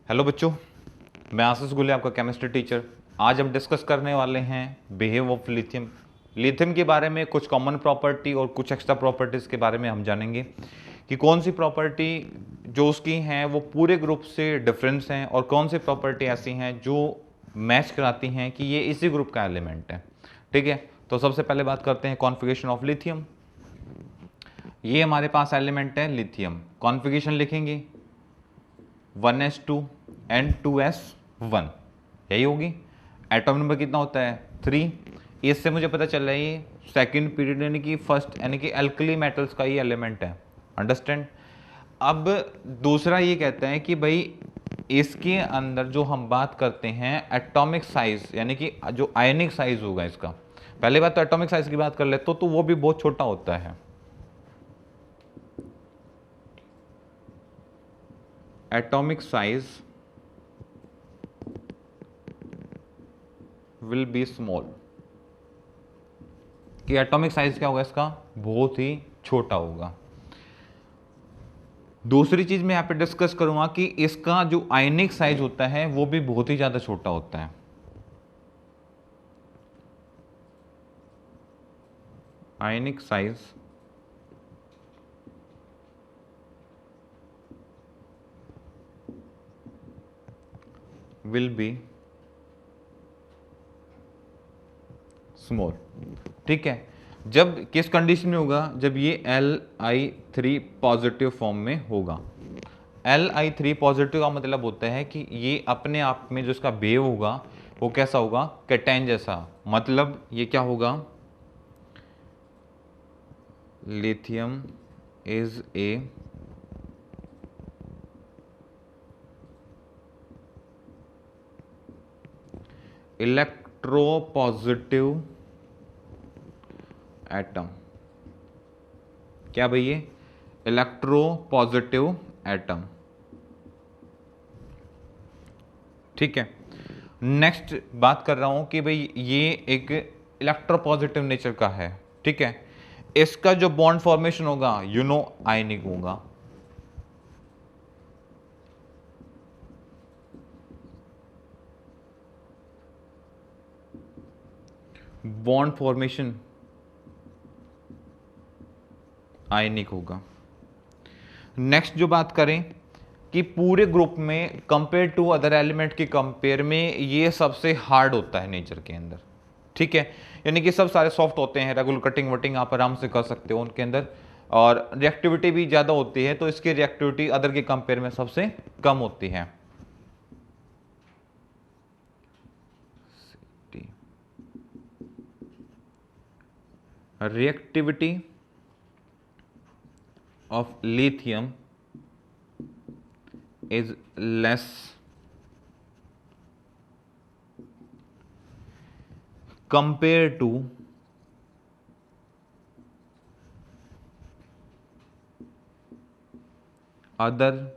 Hello बच्चों, मैं आशीष गुले, आपका केमिस्ट्री टीचर। आज हम डिस्कस करने वाले हैं बिहेव ऑफ लिथियम। लिथियम के बारे में कुछ कॉमन प्रॉपर्टी और कुछ एक्स्ट्रा प्रॉपर्टीज़ के बारे में हम जानेंगे कि कौन सी प्रॉपर्टी जो उसकी हैं वो पूरे ग्रुप से डिफरेंस हैं और कौन सी प्रॉपर्टी ऐसी हैं जो मैच कराती हैं कि ये इसी ग्रुप का एलिमेंट है। ठीक है, तो सबसे पहले बात करते हैं कॉन्फ़िगरेशन ऑफ लिथियम। ये हमारे पास एलिमेंट है लिथियम। कॉन्फ़िगरेशन लिखेंगे 1s2 N2s1, यही होगी। एटॉम नंबर कितना होता है 3। इससे मुझे पता चल रहा है ये सेकंड पीरियड यानी कि फर्स्ट यानी कि एल्कली मेटल्स का ही एलिमेंट है। अंडरस्टैंड। अब दूसरा ये कहता है कि भाई इसके अंदर जो हम बात करते हैं एटॉमिक साइज यानी कि जो आयनिक साइज होगा इसका, पहले बात तो एटॉमिक साइज की बात कर ले तो वो भी बहुत छोटा होता है। Atomic size will be small, कि एटॉमिक साइज क्या होगा इसका, बहुत ही छोटा होगा। दूसरी चीज मैं यहां पे डिस्कस करूंगा कि इसका जो आयनिक साइज होता है वो भी बहुत ही ज्यादा छोटा होता है। आयनिक साइज विल बी स्मॉल। ठीक है, जब किस कंडीशन में होगा, जब ये Li3 पॉजिटिव फॉर्म में होगा। Li3 पॉजिटिव का मतलब होता है कि ये अपने आप में जो इसका बेव होगा वो कैसा होगा, कैटायन जैसा। मतलब ये क्या होगा, lithium is a electropositive atom. क्या भाई, ये इलेक्ट्रोपॉजिटिव एटम। ठीक है, नेक्स्ट बात कर रहा हूं कि भाई ये एक इलेक्ट्रोपॉजिटिव नेचर का है। ठीक है, इसका जो बॉन्ड फॉर्मेशन होगा यूनो आयनिक होगा। बॉन्ड फॉर्मेशन आयनिक होगा। नेक्स्ट जो बात करें कि पूरे ग्रुप में कंपेयर टू अदर एलिमेंट के कंपेयर में ये सबसे हार्ड होता है नेचर के अंदर। ठीक है, यानी कि सब सारे सॉफ्ट होते हैं, रेगुलर कटिंग वटिंग आप आराम से कर सकते हो उनके अंदर, और रिएक्टिविटी भी ज़्यादा होती है, तो इसकी रिएक्टिविटी अदर के कंपेयर में सबसे कम होती है। Reactivity of lithium is less compared to other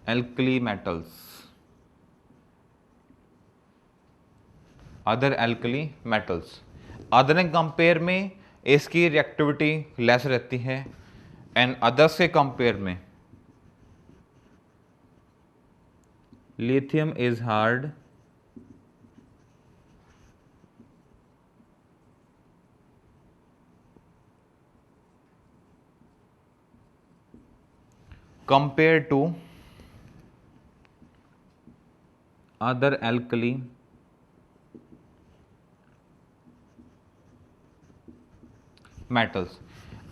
alkali metals। Other alkali metals, other compare में इसकी रिएक्टिविटी लेस रहती है, एंड अदर्स के कंपेयर में lithium is hard compare to other alkali metals.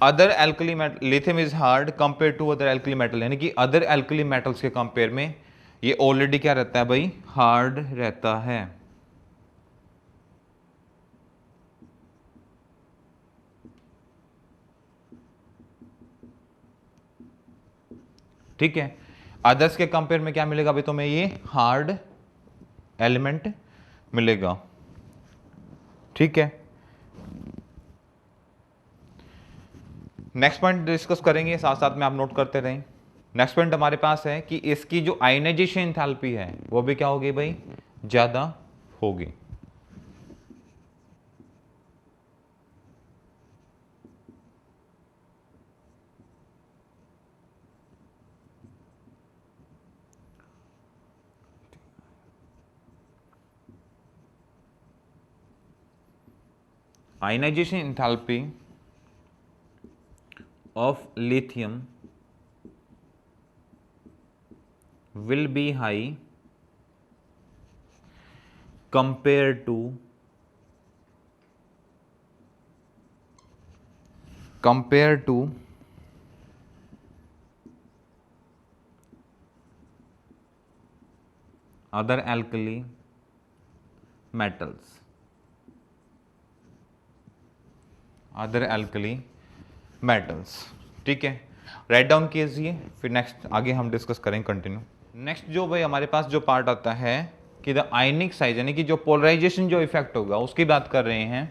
Other alkali metal, lithium is hard compare to other alkali metal, यानी कि other alkali metals के compare में ये ऑलरेडी क्या रहता है भाई, हार्ड रहता है। ठीक है, अदर्स के कंपेयर में क्या मिलेगा भाई तुम्हें, ये हार्ड एलिमेंट मिलेगा। ठीक है, नेक्स्ट पॉइंट डिस्कस करेंगे, साथ साथ में आप नोट करते रहें। नेक्स्ट पॉइंट हमारे पास है कि इसकी जो आयनाइजेशन एंथैल्पी है वो भी क्या होगी भाई, ज्यादा होगी। Ionization enthalpy of lithium will be high compared to other alkali metals. ठीक है, राइट डाउन कीजिए, फिर नेक्स्ट आगे हम डिस्कस करेंगे कंटिन्यू। नेक्स्ट जो भाई हमारे पास जो पार्ट आता है कि द आयनिक साइज यानी कि जो पोलराइजेशन जो इफेक्ट होगा उसकी बात कर रहे हैं।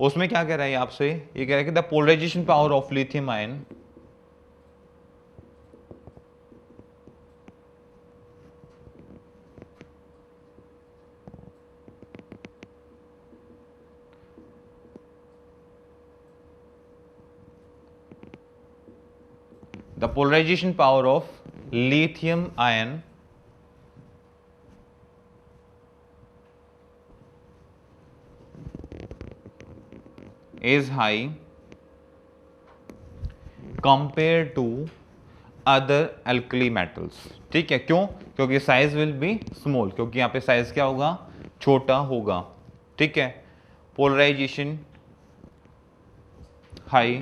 उसमें क्या कह रहा है आपसे, ये कह रहा है कि the polarization power of lithium ion the polarization power of lithium ion is high compared to other alkali metals। ठीक है, क्यों? क्योंकि साइज विल बी स्मॉल, क्योंकि यहां पे साइज क्या होगा, छोटा होगा। ठीक है, polarization high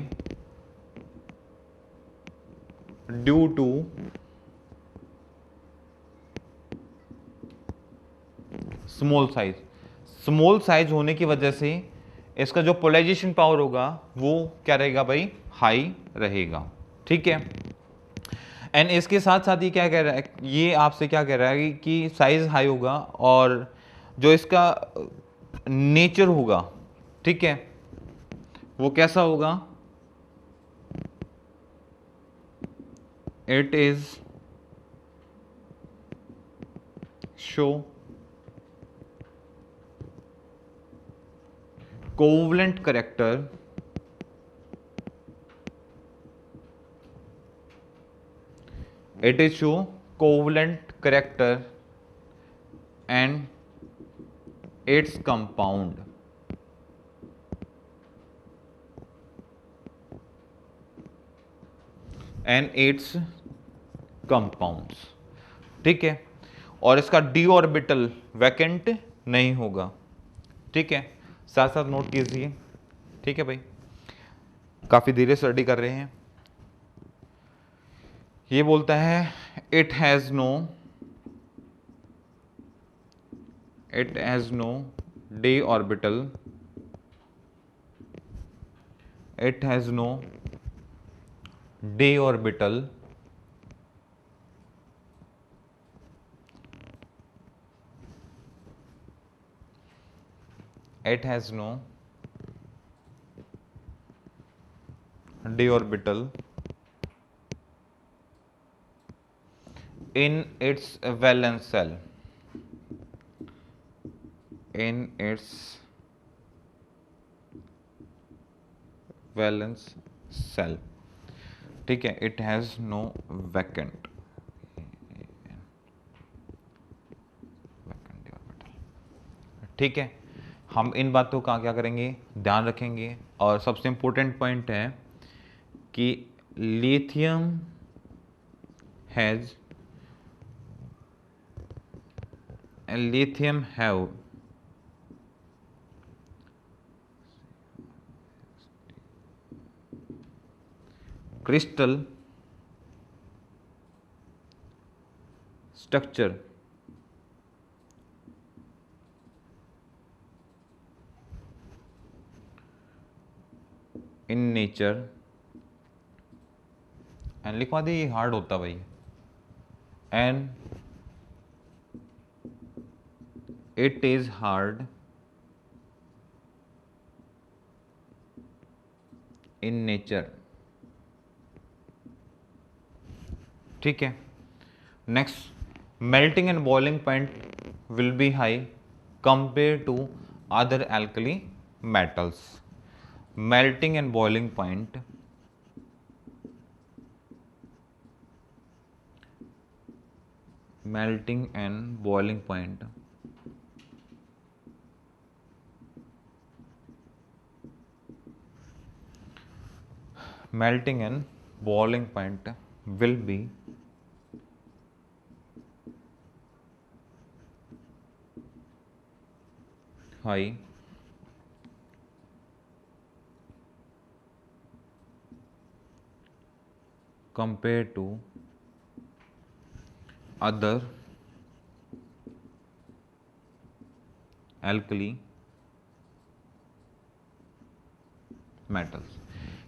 due to small size होने की वजह से इसका जो पोलराइजेशन पावर होगा वो क्या रहेगा भाई, हाई रहेगा। ठीक है, एंड इसके साथ साथ ये क्या कह रहा है, ये आपसे क्या कह रहा है कि साइज हाई होगा और जो इसका नेचर होगा, ठीक है, वो कैसा होगा, it is show covalent character and its compound ठीक है, और इसका डी ऑर्बिटल वैकेंट नहीं होगा। ठीक है, साथ साथ नोट कीजिए। ठीक है भाई, काफी धीरे स्टडी कर रहे हैं। ये बोलता है it has no d orbital, it has no d orbital in its valence shell, ठीक है, इट हैज नो वैकेंट ठीक है, हम इन बातों का क्या करेंगे, ध्यान रखेंगे। और सबसे इंपॉर्टेंट पॉइंट है कि lithium have crystal structure in nature, and लिखवा दी, ये हार्ड होता भाई, and it is hard in nature. ठीक है, next melting and boiling point will be high compare to other alkali metals. Melting and boiling point melting and boiling point will be high compared to other alkali metals,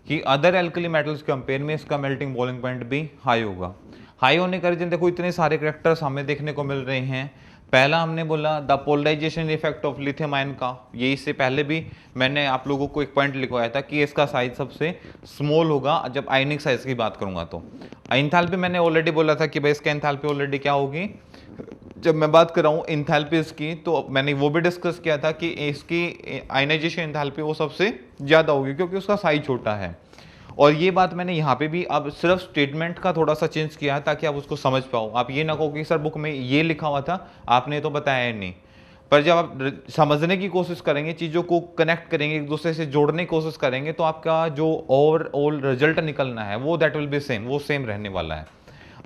कि other alkali metals के compare में इसका melting boiling point भी high होगा। High होने का reason देखो, इतने सारे करेक्टर्स हमें देखने को मिल रहे हैं। पहला हमने बोला the polarization effect of lithium ion का, ये इससे पहले भी मैंने आप लोगों को एक पॉइंट लिखवाया था कि इसका साइज सबसे स्मॉल होगा जब आयनिक साइज की बात करूंगा। तो एंथैल्पी मैंने ऑलरेडी बोला था कि भाई इसका एंथैल्पी ऑलरेडी क्या होगी, जब मैं बात कर रहा हूँ एंथैल्पीज की तो मैंने वो भी डिस्कस किया था कि इसकी आयनाइजेशन एंथैल्पी वो सबसे ज़्यादा होगी क्योंकि उसका साइज छोटा है। और ये बात मैंने यहाँ पे भी अब सिर्फ स्टेटमेंट का थोड़ा सा चेंज किया है ताकि आप उसको समझ पाओ। आप ये ना कहो कि सर बुक में ये लिखा हुआ था आपने तो बताया नहीं, पर जब आप समझने की कोशिश करेंगे, चीज़ों को कनेक्ट करेंगे, एक दूसरे से जोड़ने की कोशिश करेंगे, तो आपका जो ओवरऑल रिजल्ट निकलना है वो दैट विल बी सेम, वो सेम रहने वाला है।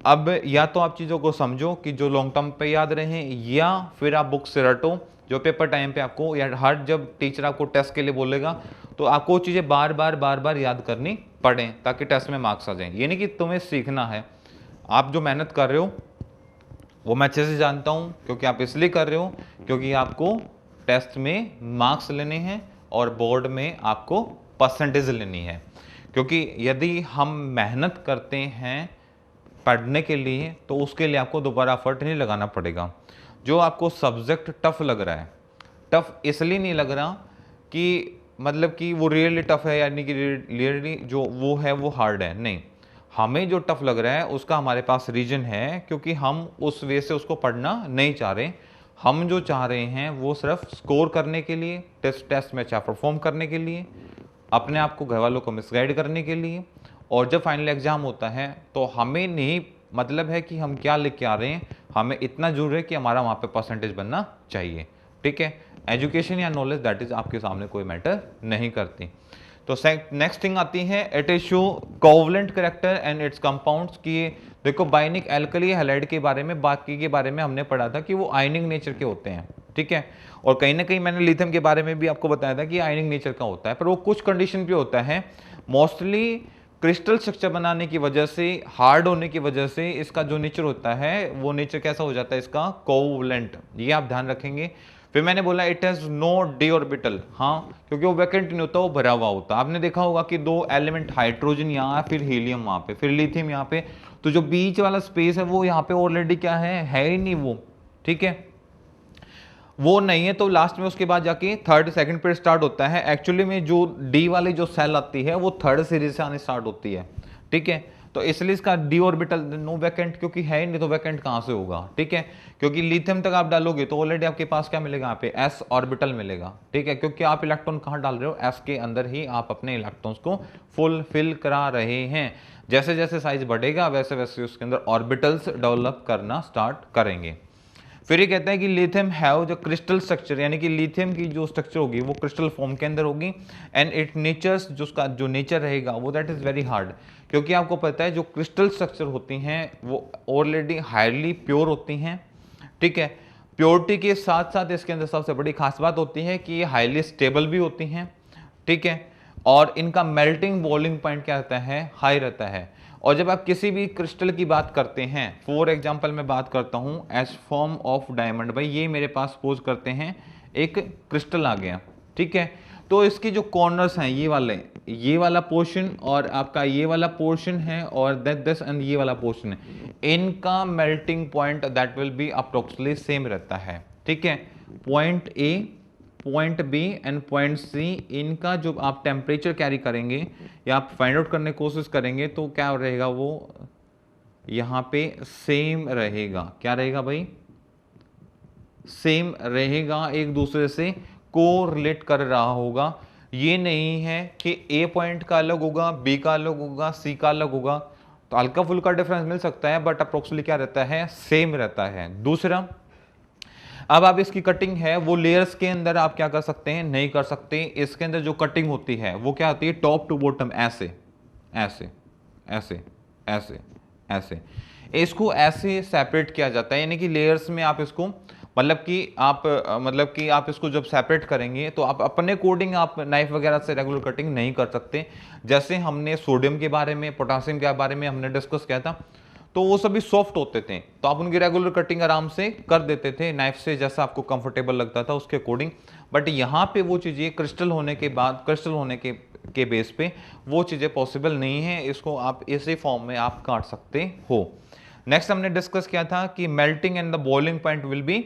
अब या तो आप चीज़ों को समझो कि जो लॉन्ग टर्म पे याद रहे, या फिर आप बुक से रटो जो पेपर टाइम पे आपको, या हर जब टीचर आपको टेस्ट के लिए बोलेगा तो आपको चीज़ें बार बार याद करनी पड़े ताकि टेस्ट में मार्क्स आ जाएं। ये नहीं कि तुम्हें सीखना है, आप जो मेहनत कर रहे हो वो मैं अच्छे से जानता हूँ, क्योंकि आप इसलिए कर रहे हो क्योंकि आपको टेस्ट में मार्क्स लेने हैं और बोर्ड में आपको परसेंटेज लेनी है। क्योंकि यदि हम मेहनत करते हैं पढ़ने के लिए तो उसके लिए आपको दोबारा एफर्ट नहीं लगाना पड़ेगा। जो आपको सब्जेक्ट टफ लग रहा है, टफ इसलिए नहीं लग रहा कि मतलब कि वो रियली टफ है, यानी कि रियली जो वो है वो हार्ड है, नहीं। हमें जो टफ लग रहा है उसका हमारे पास रीजन है, क्योंकि हम उस वे से उसको पढ़ना नहीं चाह रहे। हम जो चाह रहे हैं वो सिर्फ स्कोर करने के लिए, टेस्ट में अच्छा परफॉर्म करने के लिए, अपने आप को घर वालों को मिसगाइड करने के लिए। और जब फाइनल एग्जाम होता है तो हमें नहीं मतलब है कि हम क्या लिख के आ रहे हैं, हमें इतना जरूर है कि हमारा वहाँ पे परसेंटेज बनना चाहिए। ठीक है, एजुकेशन या नॉलेज दैट इज आपके सामने कोई मैटर नहीं करती। तो नेक्स्ट थिंग आती है it is show covalent character and it's compounds की। देखो बाइनिक एल्कली हैलाइड के बारे में, बाकी के बारे में हमने पढ़ा था कि वो आयनिक नेचर के होते हैं। ठीक है, और कहीं ना कहीं मैंने लिथियम के बारे में भी आपको बताया था कि आयनिक नेचर का होता है, पर वो कुछ कंडीशन पे होता है। मोस्टली क्रिस्टल स्ट्रक्चर बनाने की वजह से, हार्ड होने की वजह से इसका जो नेचर होता है वो नेचर कैसा हो जाता है इसका, कोवलेंट। ये आप ध्यान रखेंगे। फिर मैंने बोला it has no D orbital, हाँ, क्योंकि वो वैकेंट नहीं होता, वो भरा हुआ होता। आपने देखा होगा कि दो एलिमेंट, हाइड्रोजन यहाँ, फिर हीलियम वहाँ पे, फिर लिथियम यहाँ पे, तो जो बीच वाला स्पेस है वो यहाँ पे ऑलरेडी क्या है ही नहीं वो। ठीक है, वो नहीं है, तो लास्ट में उसके बाद जाके थर्ड सेकंड पे स्टार्ट होता है। एक्चुअली में जो डी वाली जो सेल आती है वो थर्ड सीरीज से आने स्टार्ट होती है। ठीक है, तो इसलिए इसका डी ऑर्बिटल नो वैकेंट, क्योंकि है नहीं तो वैकेंट कहाँ से होगा। ठीक है, क्योंकि लिथियम तक आप डालोगे तो ऑलरेडी आपके पास क्या मिलेगा, यहाँ पे एस ऑर्बिटल मिलेगा। ठीक है, क्योंकि आप इलेक्ट्रॉन कहाँ डाल रहे हो, एस के अंदर ही आप अपने इलेक्ट्रॉन्स को फुलफिल करा रहे हैं। जैसे जैसे साइज बढ़ेगा वैसे वैसे उसके अंदर ऑर्बिटल्स डेवलप करना स्टार्ट करेंगे। फिर ये कहता है कि लिथियम हैव जो क्रिस्टल स्ट्रक्चर, यानी कि लिथियम की जो स्ट्रक्चर होगी वो क्रिस्टल फॉर्म के अंदर होगी। एंड इट नेचर्स, जो उसका जो नेचर रहेगा वो दैट इज वेरी हार्ड, क्योंकि आपको पता है जो क्रिस्टल स्ट्रक्चर होती हैं वो ऑलरेडी हाईली प्योर होती हैं। ठीक है, प्योरिटी के साथ साथ इसके अंदर सबसे बड़ी खास बात होती है कि ये हाईली स्टेबल भी होती हैं। ठीक है, और इनका मेल्टिंग बॉइलिंग पॉइंट क्या रहता है, हाई रहता है। और जब आप किसी भी क्रिस्टल की बात करते हैं, फॉर एग्जांपल मैं बात करता हूं एस फॉर्म ऑफ डायमंड, भाई ये मेरे पास सपोज करते हैं एक क्रिस्टल आ गया। ठीक है, तो इसके जो कॉर्नर्स हैं ये वाला पोर्शन और आपका ये वाला पोर्शन है, और दिस एंड ये वाला पोर्शन है, इनका melting point that will be approximately same रहता है। ठीक है, point A, point B and point C, इनका जो आप टेम्परेचर कैरी करेंगे या आप फाइंड आउट करने की कोशिश करेंगे तो क्या रहेगा, वो यहाँ पे सेम रहेगा। क्या रहेगा भाई, सेम रहेगा, एक दूसरे से कोरिलेट कर रहा होगा। ये नहीं है कि ए पॉइंट का अलग होगा, बी का अलग होगा, सी का अलग होगा, तो हल्का फुल्का डिफरेंस मिल सकता है बट अप्रोक्सीमेटली क्या रहता है, सेम रहता है। दूसरा, अब आप इसकी कटिंग है वो लेयर्स के अंदर आप क्या कर सकते हैं, नहीं कर सकते। इसके अंदर जो कटिंग होती है वो क्या होती है, टॉप टू बॉटम ऐसे। ऐसे ऐसे ऐसे ऐसे, इसको ऐसे सेपरेट किया जाता है, यानी कि लेयर्स में आप इसको मतलब कि आप इसको जब सेपरेट करेंगे तो आप अपने कोडिंग आप नाइफ वगैरह से रेगुलर कटिंग नहीं कर सकते। जैसे हमने सोडियम के बारे में, पोटासियम के बारे में हमने डिस्कस किया था, तो वो सभी सॉफ्ट होते थे, तो आप उनकी रेगुलर कटिंग आराम से कर देते थे नाइफ से, जैसा आपको कंफर्टेबल लगता था उसके अकॉर्डिंग। बट यहाँ पे वो चीज़ें क्रिस्टल होने के बाद, क्रिस्टल होने के बेस पे वो चीज़ें पॉसिबल नहीं है, इसको आप इसी फॉर्म में आप काट सकते हो। नेक्स्ट हमने डिस्कस किया था कि melting and the boiling point will be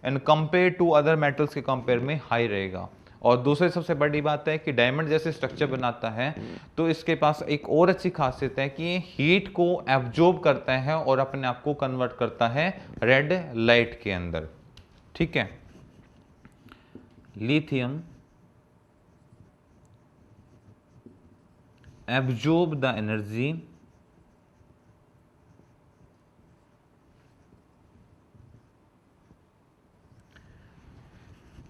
and compare to other metals के कंपेयर में हाई रहेगा। और दूसरी सबसे बड़ी बात है कि डायमंड जैसे स्ट्रक्चर बनाता है तो इसके पास एक और अच्छी खासियत है कि ये हीट को एब्जॉर्ब करता है और अपने आप को कन्वर्ट करता है रेड लाइट के अंदर। ठीक है, lithium absorb the energy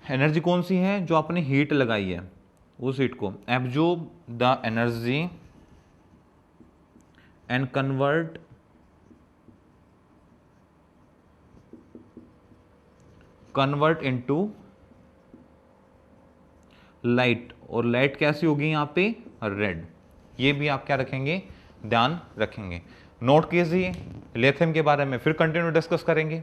energy कौन सी है, जो आपने हीट लगाई है उस हीट को, absorb the energy and convert into light. और लाइट कैसी होगी यहाँ पे, रेड। ये भी आप क्या रखेंगे, ध्यान रखेंगे, नोट कीजिए। लिथियम के बारे में फिर कंटिन्यू डिस्कस करेंगे।